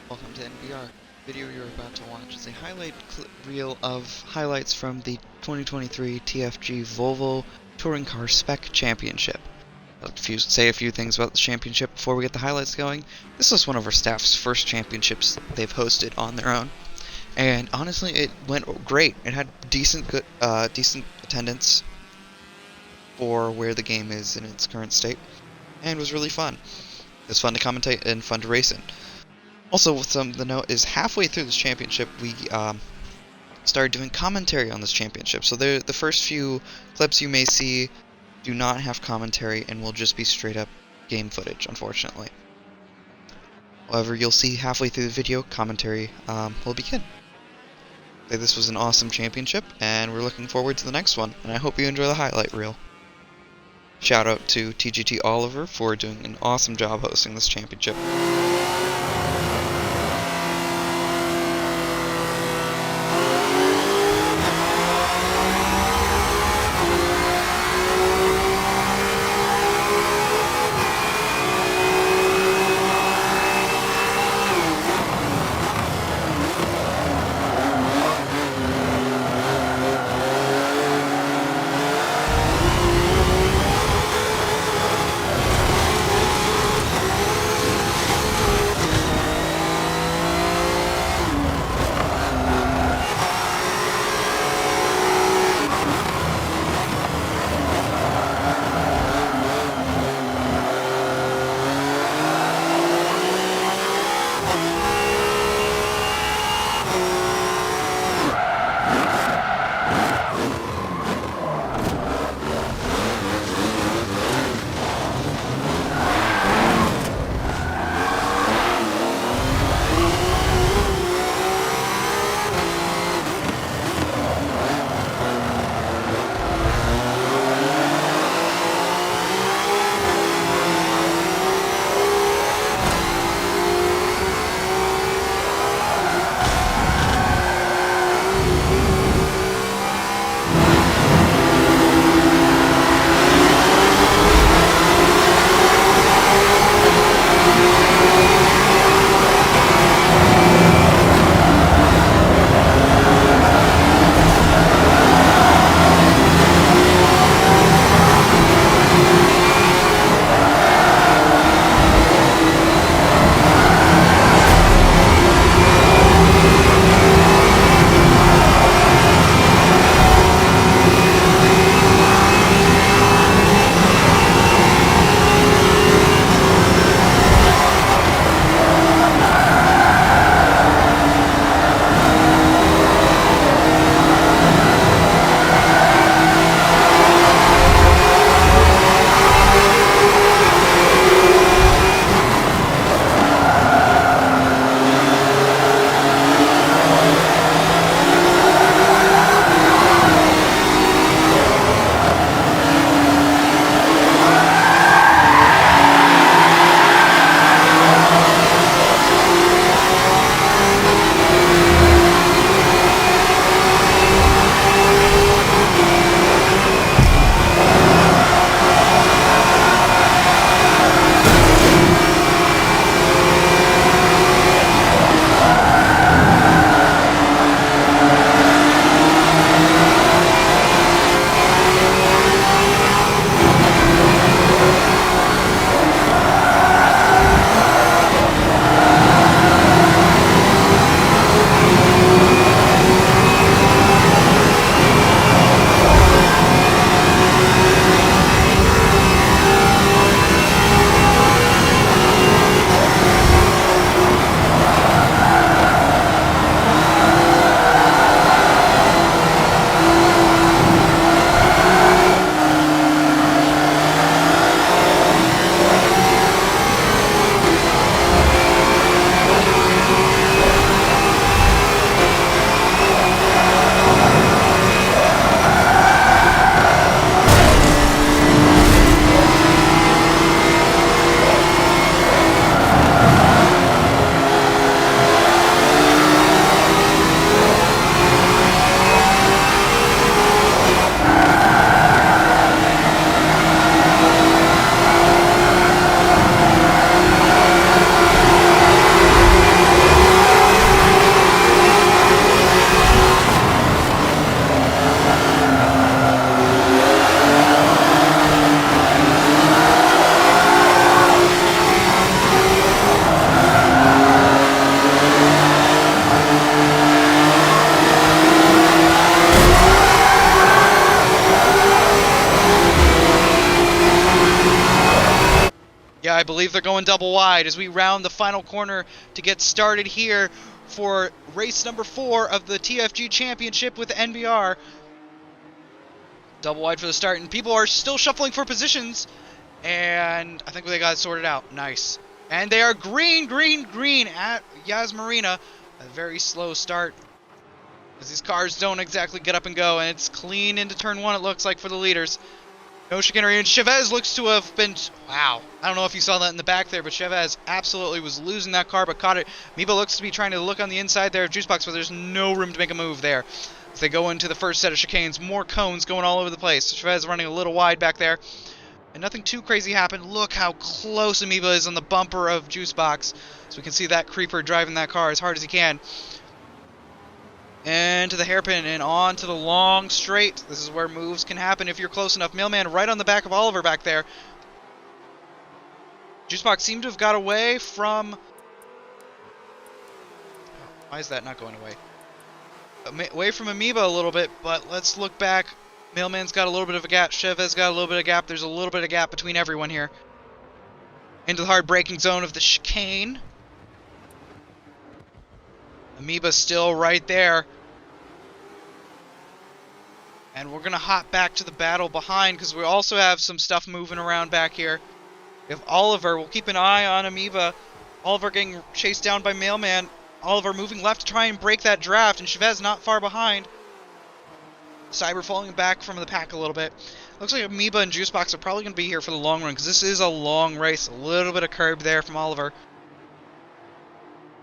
Welcome to NBR. Video you're about to watch is a highlight reel of highlights from the 2023 TFG Volvo Touring Car Spec Championship. I'll say a few things about the championship before we get the highlights going. This was one of our staff's first championships they've hosted on their own, and honestly, it went great. It had decent attendance for where the game is in its current state, and was really fun. It was fun to commentate and fun to race in. Also, with the note is halfway through this championship, we started doing commentary on this championship. So the first few clips you may see do not have commentary and will just be straight up game footage, unfortunately. However, you'll see halfway through the video, commentary will begin. This was an awesome championship, and we're looking forward to the next one, and I hope you enjoy the highlight reel. Shout out to TGT Oliver for doing an awesome job hosting this championship. believe they're going double wide as we round the final corner to get started here for race number 4 of the TFG Championship with the NBR. Double wide for the start, and people are still shuffling for positions, and I think they got it sorted out. Nice. And they are green at Yas Marina. A very slow start, as these cars don't exactly get up and go, and it's clean into turn 1, it looks like, for the leaders. No chicanery, and Chavez looks to have been... Wow. I don't know if you saw that in the back there, but Chavez absolutely was losing that car, but caught it. Miba looks to be trying to look on the inside there of Juicebox, but there's no room to make a move there. As they go into the first set of chicanes, more cones going all over the place. Chavez running a little wide back there. And nothing too crazy happened. Look how close Amoeba is on the bumper of Juicebox. So we can see that creeper driving that car as hard as he can. And to the hairpin and on to the long straight. This is where moves can happen if you're close enough. Mailman right on the back of Oliver back there. Juicebox seemed to have got away from... Why is that not going away? Away from Amoeba a little bit, but let's look back. Mailman's got a little bit of a gap. Chavez got a little bit of gap. There's a little bit of gap between everyone here. Into the hard braking zone of the chicane. Amoeba still right there. And we're going to hop back to the battle behind because we also have some stuff moving around back here. We have Oliver. We'll keep an eye on Amoeba. Oliver getting chased down by Mailman. Oliver moving left to try and break that draft, and Chavez not far behind. Cyber falling back from the pack a little bit. Looks like Amoeba and Juicebox are probably going to be here for the long run because this is a long race. A little bit of curb there from Oliver.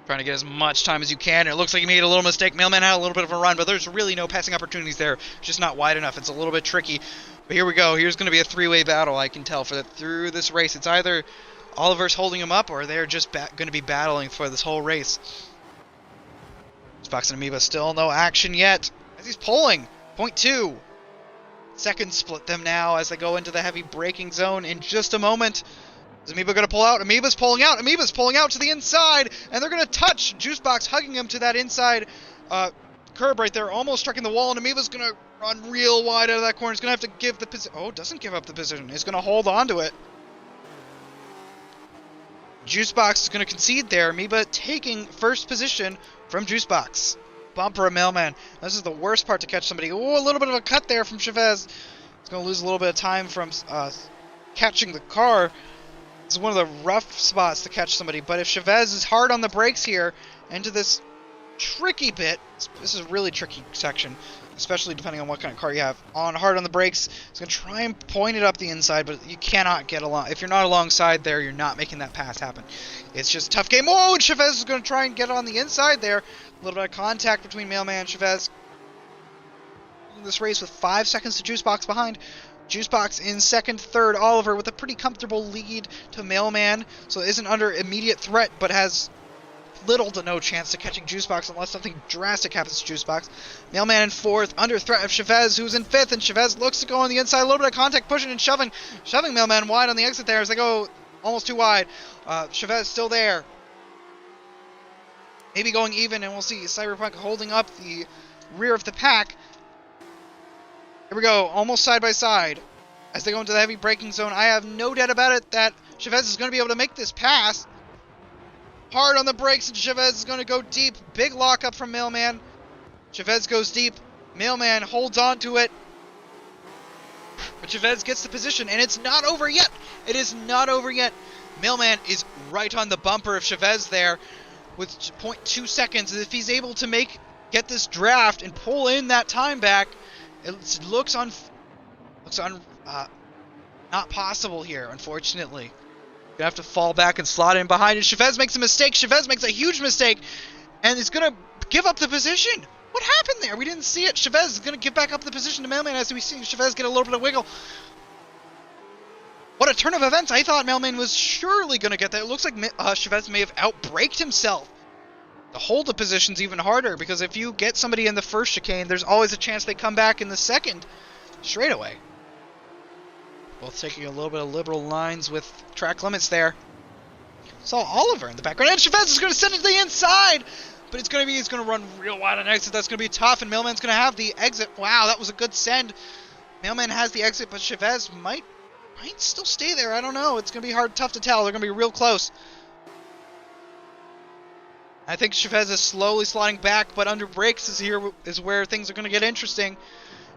Trying to get as much time as you can. It looks like he made a little mistake. Mailman had a little bit of a run, but there's really no passing opportunities there. It's just not wide enough. It's a little bit tricky. But here we go. Here's going to be a three-way battle, I can tell, through this race. It's either Oliver's holding him up or they're just going to be battling for this whole race. Fox and Amoeba still no action yet. As he's pulling. 0.2. Seconds split them now as they go into the heavy braking zone in just a moment. Is Amoeba going to pull out? Amoeba's pulling out. Amoeba's pulling out to the inside. And they're going to touch Juicebox, hugging him to that inside curb right there. Almost striking the wall. And Amoeba's going to run real wide out of that corner. He's going to have to give the position. Oh, doesn't give up the position. He's going to hold on to it. Juicebox is going to concede there. Amoeba taking first position from Juicebox. Bumper of Mailman. This is the worst part to catch somebody. Oh, a little bit of a cut there from Chavez. He's going to lose a little bit of time from catching the car. It's one of the rough spots to catch somebody, but if Chavez is hard on the brakes here into this tricky bit, this is a really tricky section, especially depending on what kind of car you have. Hard on the brakes, he's going to try and point it up the inside, but you cannot get along. If you're not alongside there, you're not making that pass happen. It's just a tough game. Oh, and Chavez is going to try and get on the inside there. A little bit of contact between Mailman and Chavez. This race with 5 seconds to Juicebox behind. Juicebox in second, third. Oliver with a pretty comfortable lead to Mailman, so isn't under immediate threat, but has little to no chance to catching Juicebox unless something drastic happens to Juicebox. Mailman in fourth, under threat of Chavez, who's in fifth, and Chavez looks to go on the inside. A little bit of contact, pushing and shoving Mailman wide on the exit there as they go almost too wide. Chavez still there. Maybe going even, and we'll see Cyberpunk holding up the rear of the pack. Here we go, almost side by side. As they go into the heavy braking zone, I have no doubt about it that Chavez is going to be able to make this pass. Hard on the brakes, and Chavez is going to go deep. Big lockup from Mailman. Chavez goes deep. Mailman holds on to it. But Chavez gets the position, and it's not over yet. It is not over yet. Mailman is right on the bumper of Chavez there with 0.2 seconds. If he's able to get this draft and pull in that time back, it looks not possible here, unfortunately. Gonna have to fall back and slot in behind, and Chavez makes a mistake. Chavez makes a huge mistake, and is gonna give up the position. What happened there? We didn't see it. Chavez is gonna give back up the position to Mailman as we see Chavez get a little bit of wiggle. What a turn of events. I thought Mailman was surely gonna get that. It looks like Chavez may have outbraked himself. To hold the position's even harder, because if you get somebody in the first chicane, there's always a chance they come back in the second straight away. Both taking a little bit of liberal lines with track limits there. Saw Oliver in the background, and Chavez is going to send it to the inside, but he's going to run real wide on exit. That's going to be tough, and Mailman's going to have the exit. Wow, that was a good send. Mailman has the exit, but Chavez might might still stay there. I don't know. It's going to be tough to tell. They're going to be real close. I think Chavez is slowly sliding back, but under brakes is where things are going to get interesting.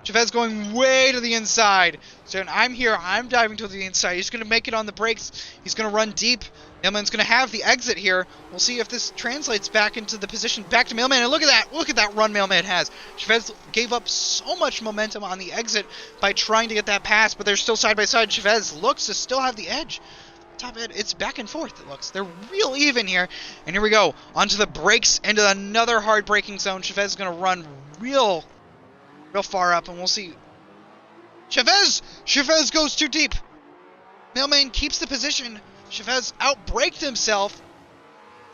Chavez going way to the inside. So I'm here. I'm diving to the inside. He's going to make it on the brakes. He's going to run deep. Mailman's going to have the exit here. We'll see if this translates back into the position. Back to Mailman. And look at that. Look at that run Mailman has. Chavez gave up so much momentum on the exit by trying to get that pass, but they're still side by side. Chavez looks to still have the edge. Top end, it's back and forth, it looks. They're real even here. And here we go. Onto the brakes, into another hard braking zone. Chavez is going to run real far up, and we'll see. Chavez goes too deep. Mailman keeps the position. Chavez outbraked himself.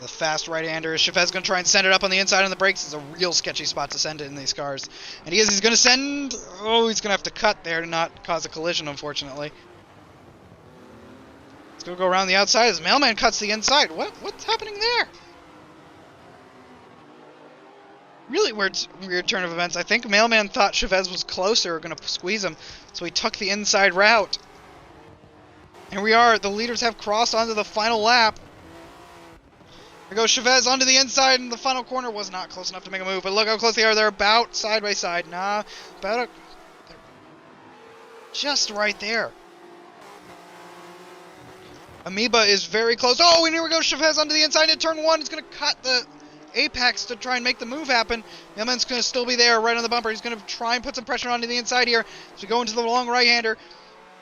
The fast right-hander. Chavez going to try and send it up on the inside on the brakes. It's a real sketchy spot to send it in these cars. And he's going to send... Oh, he's going to have to cut there to not cause a collision, unfortunately. He's going to go around the outside as Mailman cuts the inside. What's happening there? Really weird turn of events. I think Mailman thought Chavez was closer, going to squeeze him, so he took the inside route. Here we are. The leaders have crossed onto the final lap. Here goes Chavez onto the inside, and the final corner was not close enough to make a move. But look how close they are. They're about side by side. They're just right there. Amoeba is very close. Oh, and here we go. Chavez onto the inside into turn one. He's going to cut the apex to try and make the move happen. Mailman's going to still be there right on the bumper. He's going to try and put some pressure onto the inside here. So go into the long right-hander.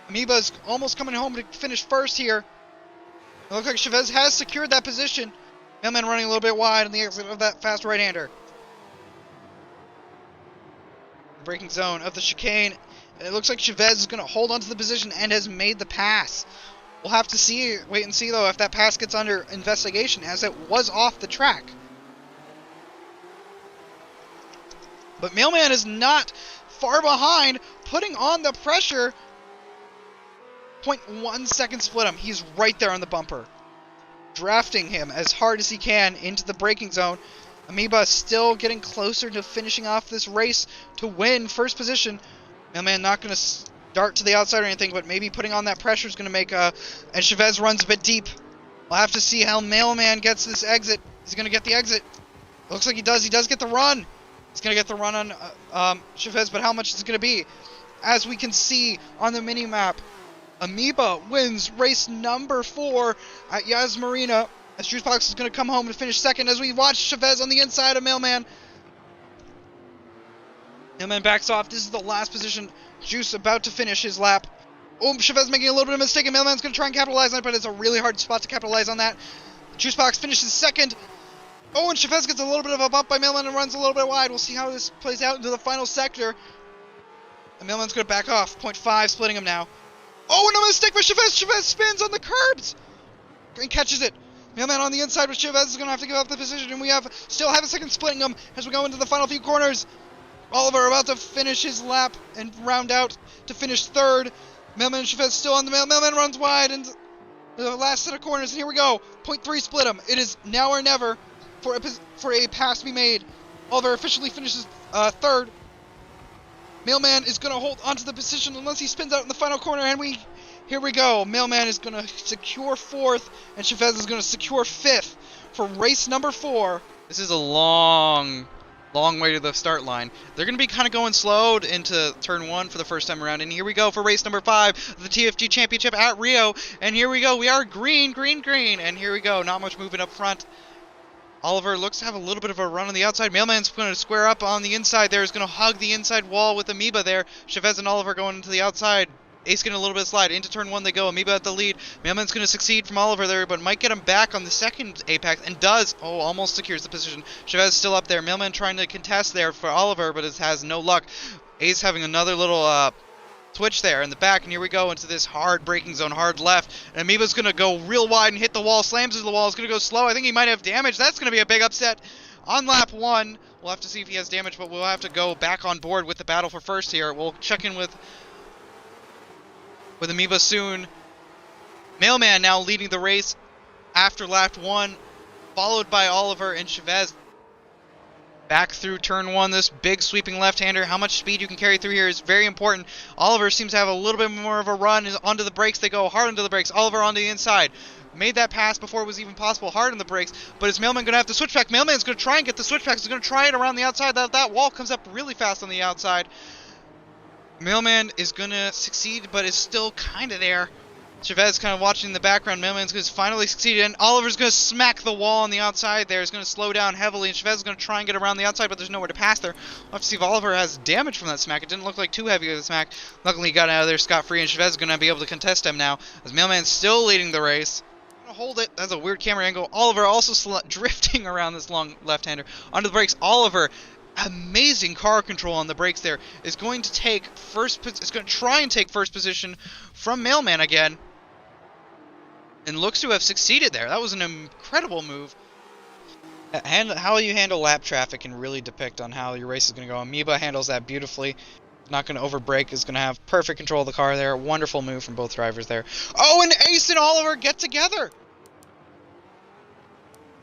Amoeba's almost coming home to finish first here. It looks like Chavez has secured that position. Mailman running a little bit wide on the exit of that fast right-hander. Braking zone of the chicane. It looks like Chavez is going to hold onto the position and has made the pass. We'll have to wait and see, though, if that pass gets under investigation, as it was off the track. But Mailman is not far behind, putting on the pressure. 0.1 second split him. He's right there on the bumper. Drafting him as hard as he can into the braking zone. Amoeba still getting closer to finishing off this race to win first position. Mailman not going to dart to the outside or anything, but maybe putting on that pressure is going to make and Chavez runs a bit deep. We'll have to see how Mailman gets this exit. He's going to get the exit. Looks like he does. He does get the run. He's going to get the run on Chavez, but how much is it going to be? As we can see on the mini-map, Amoeba wins race number 4 at Yas Marina. As Juicebox is going to come home to finish second as we watch Chavez on the inside of Mailman. Mailman backs off. This is the last position. Juice about to finish his lap. Oh, Chavez making a little bit of a mistake, and Mailman's going to try and capitalize on it, but it's a really hard spot to capitalize on that. Juicebox finishes second. Oh, and Chavez gets a little bit of a bump by Mailman and runs a little bit wide. We'll see how this plays out into the final sector. And Mailman's going to back off. 0.5 splitting him now. Oh, and a mistake by Chavez. Chavez spins on the curbs and catches it. Mailman on the inside with Chavez is going to have to give up the position, and we still have a second splitting him as we go into the final few corners. Oliver about to finish his lap and round out to finish third. Mailman and Chavez still on the Mailman runs wide and the last set of corners. And here we go. 0.3 split him. It is now or never for a pass to be made. Oliver officially finishes third. Mailman is going to hold onto the position unless he spins out in the final corner. And here we go. Mailman is going to secure fourth, and Chavez is going to secure fifth for race number 4. This is a long way to the start line. They're going to be kind of going slow into turn 1 for the first time around. And here we go for race number 5, the TFG Championship at Rio. And here we go. We are green. And here we go. Not much movement up front. Oliver looks to have a little bit of a run on the outside. Mailman's going to square up on the inside there. He's going to hug the inside wall with Amoeba there. Chavez and Oliver going into the outside. Ace getting a little bit of slide. Into turn 1 they go. Amoeba at the lead. Mailman's going to succeed from Oliver there, but might get him back on the second apex, and does. Oh, almost secures the position. Chavez still up there. Mailman trying to contest there for Oliver, but it has no luck. Ace having another little switch there in the back, and here we go into this hard braking zone, hard left. And Amoeba's going to go real wide and hit the wall, slams into the wall. It's going to go slow. I think he might have damage. That's going to be a big upset on lap 1. We'll have to see if he has damage, but we'll have to go back on board with the battle for first here. We'll check in with Amoeba soon. Mailman now leading the race after lap 1, followed by Oliver and Chavez. back through turn 1. This big sweeping left-hander. How much speed you can carry through here is very important. Oliver seems to have a little bit more of a run onto the brakes. They go hard onto the brakes. Oliver on the inside. Made that pass before it was even possible. Hard on the brakes. But is Mailman going to have the switchback? Mailman's going to try and get the switchback. He's going to try it around the outside. That wall comes up really fast on the outside. Mailman is going to succeed, but is still kind of there. Chavez kind of watching in the background. Mailman's going to finally succeed, and Oliver's going to smack the wall on the outside there. He's going to slow down heavily, and Chavez is going to try and get around the outside, but there's nowhere to pass there. We'll have to see if Oliver has damage from that smack. It didn't look like too heavy of a smack. Luckily, he got out of there scot-free, and Chavez is going to be able to contest him now, as Mailman's still leading the race. Going to hold it. That's a weird camera angle. Oliver also drifting around this long left-hander. Onto the brakes. Oliver, amazing car control on the brakes there, is going to take is going to try and take first position from Mailman again. And looks to have succeeded there. That was an incredible move. How you handle lap traffic can really depict on how your race is going to go. Amoeba handles that beautifully. Not going to overbrake. Is going to have perfect control of the car there. Wonderful move from both drivers there. Oh, and Ace and Oliver get together.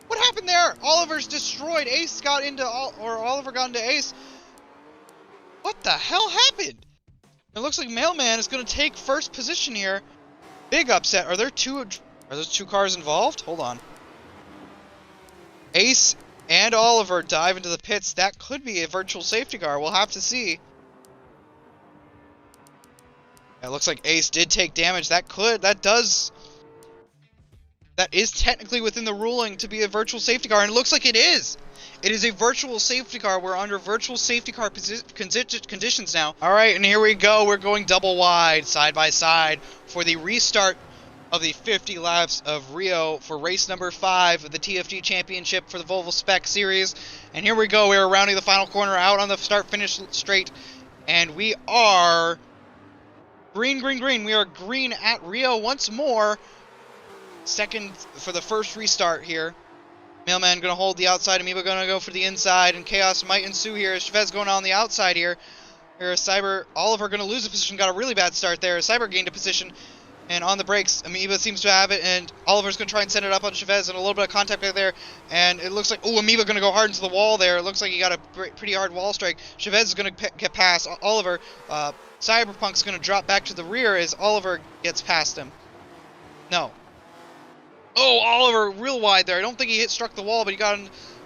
What happened there? Oliver's destroyed. Ace got into Oliver got into Ace. What the hell happened? It looks like Mailman is going to take first position here. Big upset. Are those two cars involved? Hold on. Ace and Oliver dive into the pits. That could be a virtual safety car. We'll have to see. It looks like Ace did take damage. That is technically within the ruling to be a virtual safety car, and it looks like it is. It is a virtual safety car. We're under virtual safety car conditions now. All right, and here we go. We're going double wide, side by side, for the restart of the 50 laps of Rio for race number 5 of the TFG Championship for the Volvo Spec Series. And here we go. We're rounding the final corner out on the start-finish straight, and we are green, green, green. We are green at Rio once more. Second for the first restart here. Mailman going to hold the outside. Amoeba going to go for the inside, and chaos might ensue here. Chavez going on the outside here. Oliver going to lose a position. Got a really bad start there. Cyber gained a position, and on the brakes, Amoeba seems to have it, and Oliver's going to try and send it up on Chavez, and a little bit of contact back there, and it looks like, oh, Amoeba going to go hard into the wall there. It looks like he got a pretty hard wall strike. Chavez is going to get past Oliver. Cyberpunk's going to drop back to the rear as Oliver gets past him. No. Oh, Oliver, real wide there. I don't think he struck the wall, but he got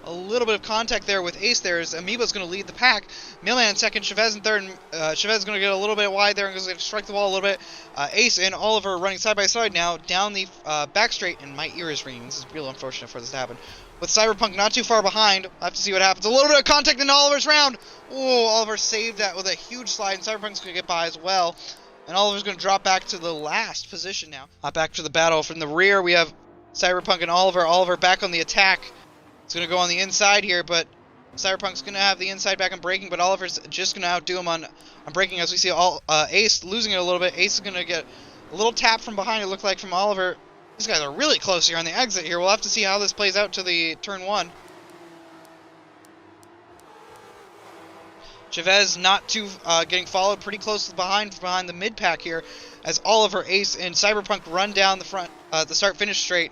a little bit of contact there with Ace there, as Amoeba's going to lead the pack. Mailman in second, Chavez in third, and Chavez is going to get a little bit wide there and is going to strike the wall a little bit. Ace and Oliver running side by side now down the back straight, and my ear is ringing. This is real unfortunate for this to happen. With Cyberpunk not too far behind, we'll have to see what happens. A little bit of contact in Oliver's round. Oh, Oliver saved that with a huge slide, and Cyberpunk's going to get by as well. And Oliver's going to drop back to the last position now. Back to the battle. From the rear, we have Cyberpunk and Oliver. Oliver back on the attack. It's going to go on the inside here, but Cyberpunk's going to have the inside back on braking, but Oliver's just going to outdo him on braking, as we see Ace losing it a little bit. Ace is going to get a little tap from behind, it looked like, from Oliver. These guys are really close here on the exit here. We'll have to see how this plays out to the turn 1. Chavez not too getting followed, pretty close behind the mid-pack here, as Oliver, Ace, and Cyberpunk run down the front, the start-finish straight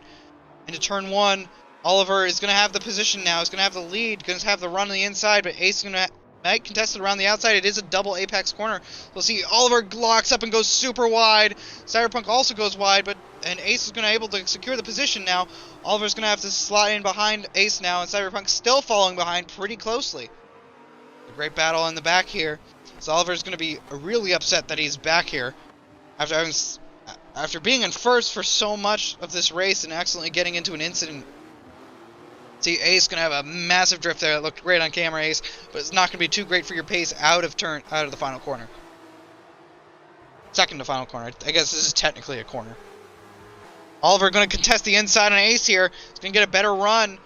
into turn 1. Oliver is going to have the position now. He's going to have the lead, going to have the run on the inside, but Ace is going to might contest it around the outside. It is a double apex corner. We'll see Oliver locks up and goes super wide. Cyberpunk also goes wide, and Ace is going to be able to secure the position now. Oliver's going to have to slide in behind Ace now, and Cyberpunk's still following behind pretty closely. A great battle in the back here. So Oliver's going to be really upset that he's back here after being in first for so much of this race and accidentally getting into an incident. See, Ace going to have a massive drift there. It looked great on camera, Ace, but it's not going to be too great for your pace out of the final corner. Second to final corner. I guess this is technically a corner. Oliver going to contest the inside on Ace here. He's going to get a better run.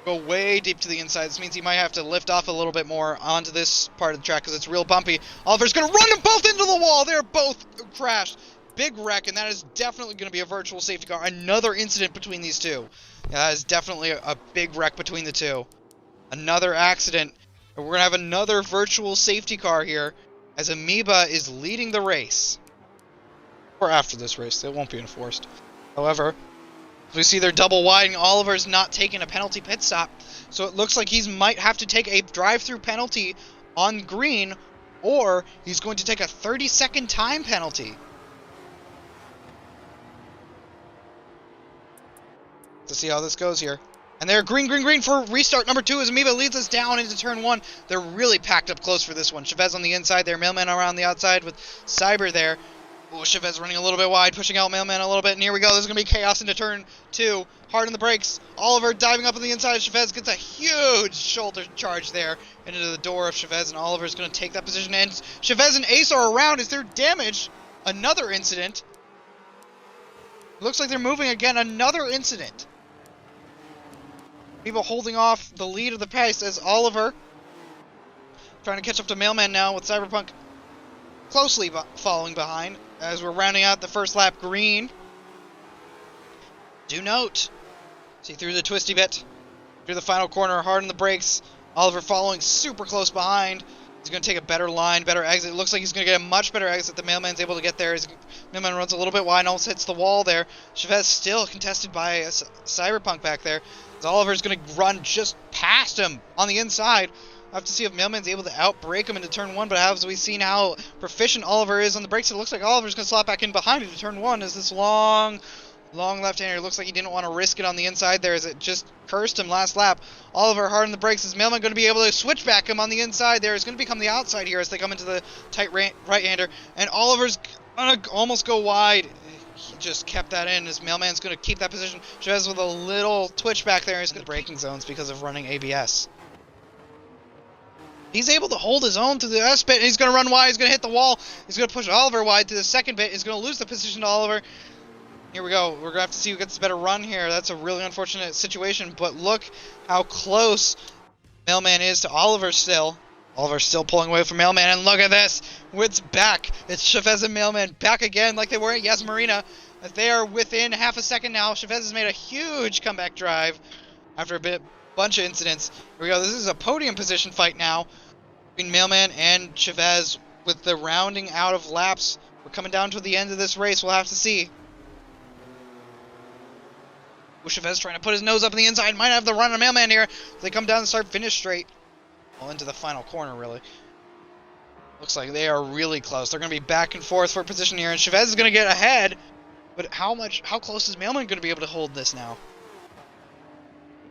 Go way deep to the inside. This means he might have to lift off a little bit more onto this part of the track because it's real bumpy. Oliver's going to run them both into the wall. They're both crashed. Big wreck, and that is definitely going to be a virtual safety car. Another incident between these two. Yeah, that is definitely a big wreck between the two. Another accident. And we're going to have another virtual safety car here as Amoeba is leading the race. Or after this race. It won't be enforced. However, We see they're double wide, and Oliver's not taking a penalty pit stop. So it looks like he might have to take a drive-through penalty on green, or he's going to take a 30-second time penalty. Let's see how this goes here. And they're green for restart number 2 as Amoeba leads us down into turn 1. They're really packed up close for this one. Chavez on the inside there, Mailman around the outside with Cyber there. Oh, Chavez running a little bit wide, pushing out Mailman a little bit, and here we go. There's going to be chaos into turn 2. Hard on the brakes. Oliver diving up on the inside. Chavez gets a huge shoulder charge there into the door of Chavez, and Oliver's going to take that position. And Chavez and Ace are around as they're damaged. Another incident. Looks like they're moving again. Another incident. People holding off the lead of the pace as Oliver trying to catch up to Mailman now with Cyberpunk closely following behind as we're rounding out the first lap green. Do note, see through the twisty bit, through the final corner, hard on the brakes. Oliver following super close behind. He's going to take a better line, better exit. It looks like he's going to get a much better exit. The Mailman's able to get there. Mailman runs a little bit wide and almost hits the wall there. Chavez still contested by a Cyberpunk back there. As Oliver's going to run just past him on the inside. We'll have to see if Mailman's able to outbrake him into turn 1, but as we've seen how proficient Oliver is on the brakes, it looks like Oliver's going to slot back in behind into turn 1 as this long left-hander. It looks like he didn't want to risk it on the inside there as it just cursed him last lap. Oliver hard on the brakes. Is Mailman going to be able to switch back him on the inside there? It's going to become the outside here as they come into the tight right-hander. And Oliver's going to almost go wide. He just kept that in as Mailman's going to keep that position. Chavez with a little twitch back there. He's in the braking zones because of running ABS. He's able to hold his own to the S bit. And he's going to run wide. He's going to hit the wall. He's going to push Oliver wide to the second bit. He's going to lose the position to Oliver. Here we go. We're going to have to see who gets the better run here. That's a really unfortunate situation. But look how close Mailman is to Oliver still. Oliver's still pulling away from Mailman. And look at this. It's back. It's Chavez and Mailman back again like they were at Yas Marina. As they are within half a second now. Chavez has made a huge comeback drive after a bunch of incidents. Here we go. This is a podium position fight now between Mailman and Chavez with the rounding out of laps. We're coming down to the end of this race. We'll have to see. Chavez trying to put his nose up on the inside. Might have the run on Mailman here. They come down and start finish straight. Well, into the final corner, really. Looks like they are really close. They're going to be back and forth for position here. And Chavez is going to get ahead. But how close is Mailman going to be able to hold this now?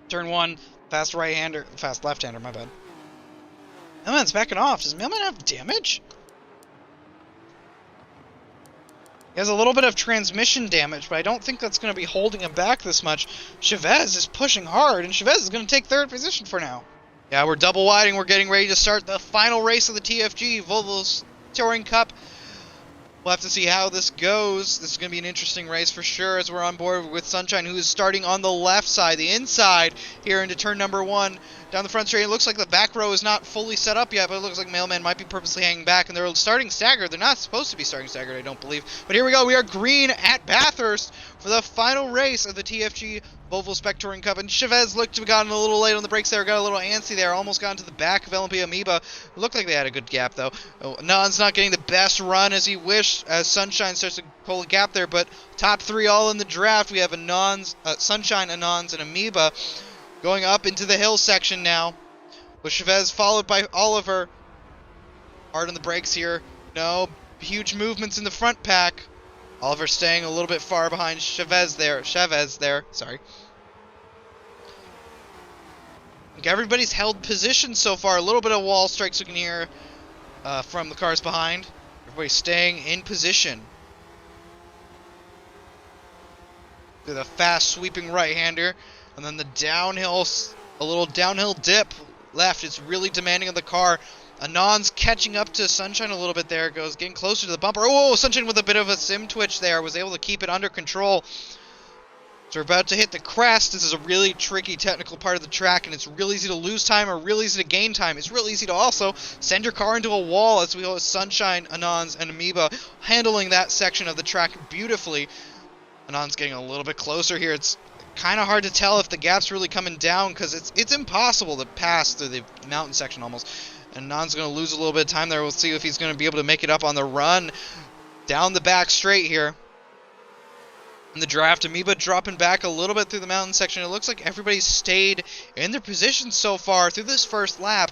Turn 1, fast left-hander, my bad. Mailman's backing off. Does Mailman have damage? He has a little bit of transmission damage, but I don't think that's going to be holding him back this much. Chavez is pushing hard, and Chavez is going to take third position for now. Yeah, we're double widing. We're getting ready to start the final race of the TFG, Volvo's Touring Cup. We'll have to see how this goes. This is going to be an interesting race for sure as we're on board with Sunshine, who is starting on the left side, the inside, here into turn number 1. Down the front straight, it looks like the back row is not fully set up yet, but it looks like Mailman might be purposely hanging back, and they're starting staggered. They're not supposed to be starting staggered, I don't believe. But here we go. We are green at Bathurst for the final race of the TFG Volvo Spec Touring Cup. And Chavez looked to have gotten a little late on the brakes there, got a little antsy there, almost got into the back of LMP Amoeba. It looked like they had a good gap, though. Non's not getting the best run as he wished as Sunshine starts to pull a gap there, but top 3 all in the draft. We have Sunshine, Anons, and Amoeba going up into the hill section now, with Chavez followed by Oliver. Hard on the brakes here. No huge movements in the front pack. Oliver staying a little bit far behind Chavez there. Sorry. I think everybody's held position so far. A little bit of wall strikes we can hear from the cars behind. Everybody's staying in position. To the fast sweeping right-hander. And then the a little downhill dip left. It's really demanding of the car. Anon's catching up to Sunshine a little bit there. Getting closer to the bumper. Oh, Sunshine with a bit of a sim twitch there. Was able to keep it under control. So we're about to hit the crest. This is a really tricky technical part of the track, and it's real easy to lose time or real easy to gain time. It's real easy to also send your car into a wall, as we have Sunshine, Anons, and Amoeba handling that section of the track beautifully. Anon's getting a little bit closer here. It's kind of hard to tell if the gap's really coming down because it's impossible to pass through the mountain section almost. And Non's going to lose a little bit of time there. We'll see if he's going to be able to make it up on the run down the back straight here. In the draft, Amoeba dropping back a little bit through the mountain section. It looks like everybody's stayed in their positions so far through this first lap.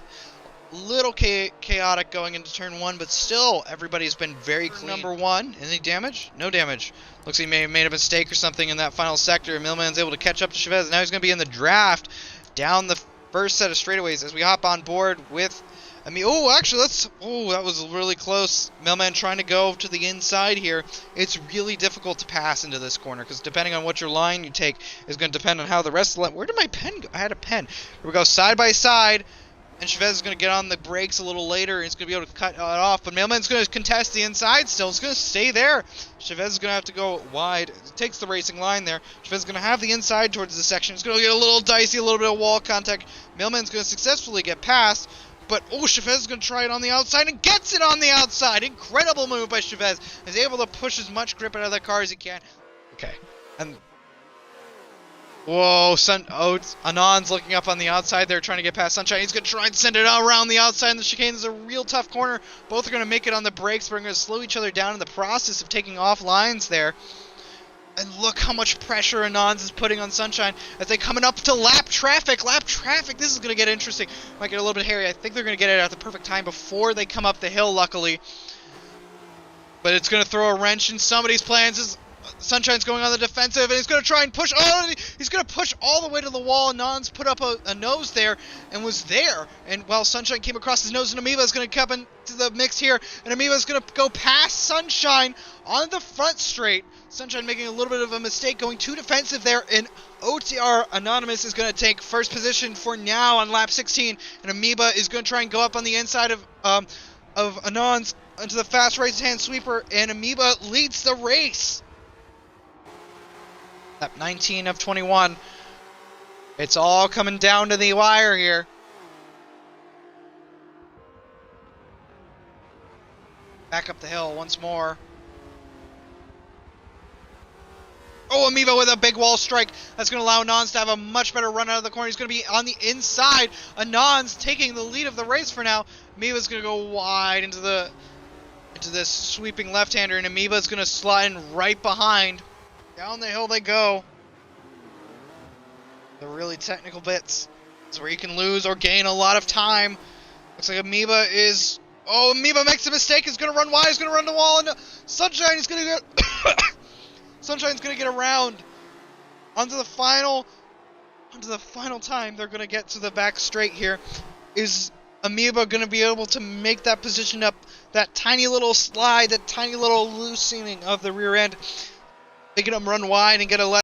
Little chaotic going into turn 1, but still everybody's been very clean. Number 1, any damage? No damage. Looks like he may have made a mistake or something in that final sector. Millman's able to catch up to Chavez. Now he's going to be in the draft down the first set of straightaways as we hop on board with actually, that was really close. Millman trying to go to the inside here. It's really difficult to pass into this corner because depending on what your line you take is going to depend on how the rest of the line. Where did my pen go? I had a pen. Here we go, side by side. And Chavez is going to get on the brakes a little later. And he's going to be able to cut it off. But Millman's going to contest the inside still. It's going to stay there. Chavez is going to have to go wide. It takes the racing line there. Chavez is going to have the inside towards the section. It's going to get a little dicey, a little bit of wall contact. Millman's going to successfully get past. But, Chavez is going to try it on the outside and gets it on the outside. Incredible move by Chavez. Is able to push as much grip out of that car as he can. Okay. And whoa, Anand's looking up on the outside there, trying to get past Sunshine. He's going to try and send it around the outside in the chicane. This is a real tough corner. Both are going to make it on the brakes, but we're going to slow each other down in the process of taking off lines there. And look how much pressure Anand's is putting on Sunshine as they coming up to lap traffic. Lap traffic, this is going to get interesting. Might get a little bit hairy. I think they're going to get it at the perfect time before they come up the hill, luckily. But it's going to throw a wrench in somebody's plans. Sunshine's going on the defensive, and he's going to try and push. He's going to push all the way to the wall. Anand's put up a nose there and was there. And while Sunshine came across his nose, and Amoeba is going to come into the mix here. And Amoeba is going to go past Sunshine on the front straight. Sunshine making a little bit of a mistake, going too defensive there. And OTR Anonymous is going to take first position for now on lap 16. And Amoeba is going to try and go up on the inside of Anand's into the fast right-hand sweeper. And Amoeba leads the race. Lap 19 of 21. It's all coming down to the wire here. Back up the hill once more. Amoeba with a big wall strike. That's going to allow Anons to have a much better run out of the corner. He's going to be on the inside. Anons taking the lead of the race for now. Amoeba's going to go wide into this sweeping left-hander, and Amoeba's going to slide in right behind. Down the hill they go. The really technical bits. It's where you can lose or gain a lot of time. Looks like Amoeba is... Amoeba makes a mistake. He's going to run wide. He's going to run the wall. And Sunshine is going to get... Sunshine's going to get around onto the final time. They're going to get to the back straight here. Is Amoeba going to be able to make that position up? That tiny little slide, that tiny little loosening of the rear end. Making them run wide and get a left.